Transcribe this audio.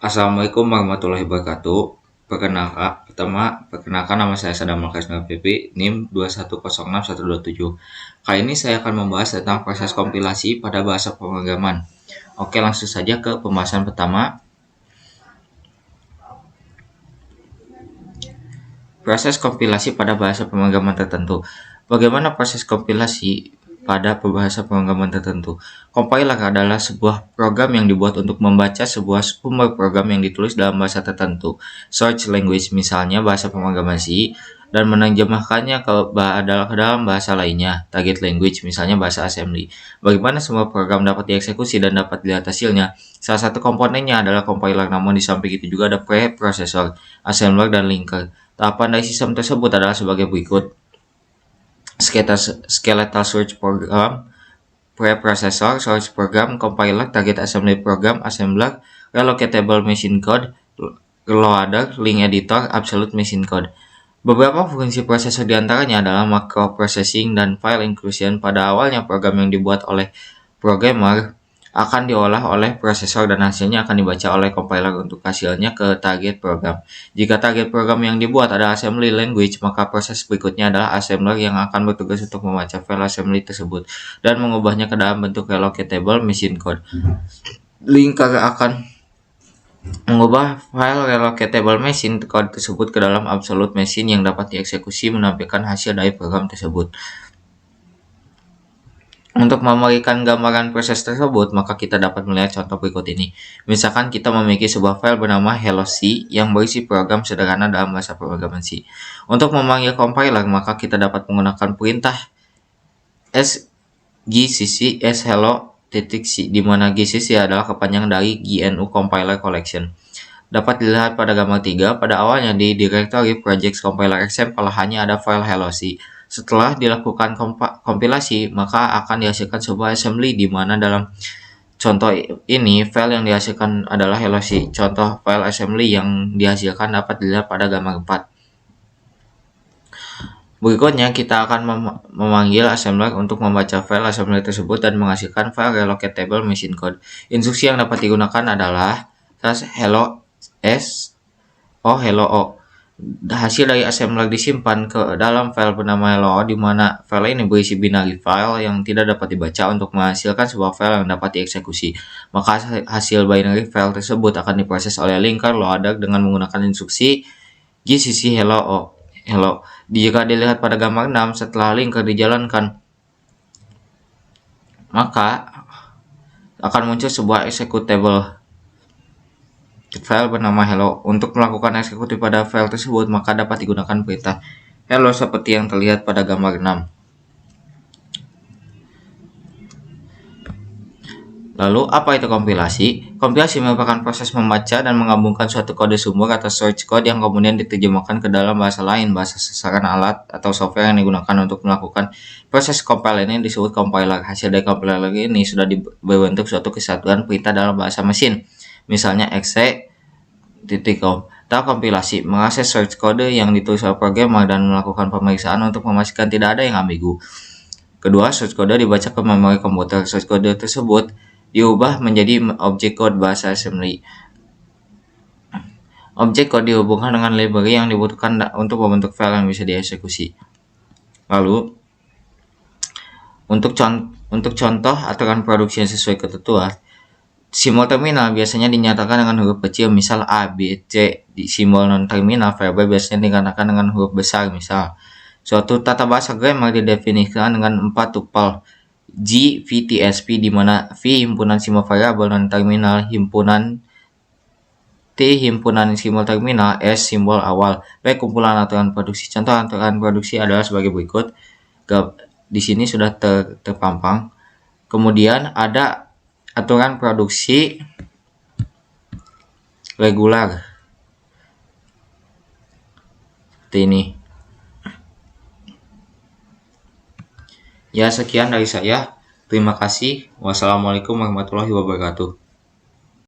Assalamualaikum warahmatullahi wabarakatuh. Perkenalkan nama saya Sadam Al-Kasnal PP, NIM 2106127. Kali ini saya akan membahas tentang proses kompilasi pada bahasa pemrograman. Oke, langsung saja ke pembahasan pertama. Proses kompilasi pada bahasa pemrograman tertentu. Bagaimana proses kompilasi pada bahasa pemrograman tertentu? Compiler adalah sebuah program yang dibuat untuk membaca sebuah sumber program yang ditulis dalam bahasa tertentu, search language misalnya bahasa pemrograman C, dan menerjemahkannya ke dalam bahasa lainnya, target language misalnya bahasa assembly. Bagaimana semua program dapat dieksekusi dan dapat dilihat hasilnya? Salah satu komponennya adalah compiler, namun di samping itu juga ada preprocessor, assembler, dan linker. Tahapan dari sistem tersebut adalah sebagai berikut: skeletal search program, preprocessor, source program, compiler, target assembly program, assembler, relocatable machine code, loader, link editor, absolute machine code. Beberapa fungsi prosesor diantaranya adalah macro processing dan file inclusion. Pada awalnya, program yang dibuat oleh programmer akan diolah oleh prosesor dan hasilnya akan dibaca oleh compiler untuk hasilnya ke target program. Jika target program yang dibuat adalah assembly language, maka proses berikutnya adalah assembler yang akan bertugas untuk membaca file assembly tersebut dan mengubahnya ke dalam bentuk relocatable machine code. Linker akan mengubah file relocatable machine code tersebut ke dalam absolute machine yang dapat dieksekusi menampilkan hasil dari program tersebut. Untuk memberikan gambaran proses tersebut, maka kita dapat melihat contoh berikut ini. Misalkan kita memiliki sebuah file bernama hello C yang berisi program sederhana dalam bahasa pemrograman C. Untuk memanggil compiler, maka kita dapat menggunakan perintah gcc hello.c, di mana gcc adalah kepanjangan dari GNU Compiler Collection. Dapat dilihat pada gambar 3, pada awalnya di directory projects compiler example hanya ada file hello C. Setelah dilakukan kompilasi, maka akan dihasilkan sebuah assembly di mana dalam contoh ini file yang dihasilkan adalah hello C. Contoh file assembly yang dihasilkan dapat dilihat pada gambar 4. Berikutnya, kita akan memanggil assembler untuk membaca file assembly tersebut dan menghasilkan file relocatable machine code. Instruksi yang dapat digunakan adalah hello s hello o. Hasil dari assembler disimpan ke dalam file bernama hello, di mana file ini berisi binary file yang tidak dapat dibaca untuk menghasilkan sebuah file yang dapat dieksekusi. Maka hasil binary file tersebut akan diproses oleh linker loader dengan menggunakan instruksi gcc hello. Jika dilihat pada gambar 6, setelah linker dijalankan, maka akan muncul sebuah executable file bernama hello. Untuk melakukan eksekusi pada file tersebut, maka dapat digunakan perintah hello seperti yang terlihat pada gambar 6. Lalu, apa itu kompilasi? Kompilasi merupakan proses membaca dan menggabungkan suatu kode sumber atau source code yang kemudian diterjemahkan ke dalam bahasa lain, bahasa sasaran alat atau software yang digunakan untuk melakukan proses compile ini disebut compiler. Hasil dari compiler ini sudah berbentuk suatu kesatuan perintah dalam bahasa mesin, misalnya exe.com. Tahap kompilasi mengakses source code yang ditulis oleh programmer dan melakukan pemeriksaan untuk memastikan tidak ada yang ambigu. Kedua, source code dibaca ke memori komputer. Source code tersebut diubah menjadi objek code bahasa assembly. Objek code dihubungkan dengan library yang dibutuhkan untuk membentuk file yang bisa dieksekusi. Lalu, untuk contoh aturan produksi yang sesuai ketentuan, simbol terminal biasanya dinyatakan dengan huruf kecil, misal A, B, C. Di simbol non-terminal variabel biasanya dinyatakan dengan huruf besar, misal. Suatu tata bahasa grammar didefinisikan dengan 4 tupel G, V, T, S, P, di mana V himpunan simbol variabel non-terminal, himpunan T himpunan simbol terminal, S simbol awal. B kumpulan aturan produksi. Contoh aturan produksi adalah sebagai berikut. Di sini sudah terpampang. Kemudian ada aturan produksi regular seperti ini. Ya, sekian dari saya. Terima kasih. Wassalamualaikum warahmatullahi wabarakatuh.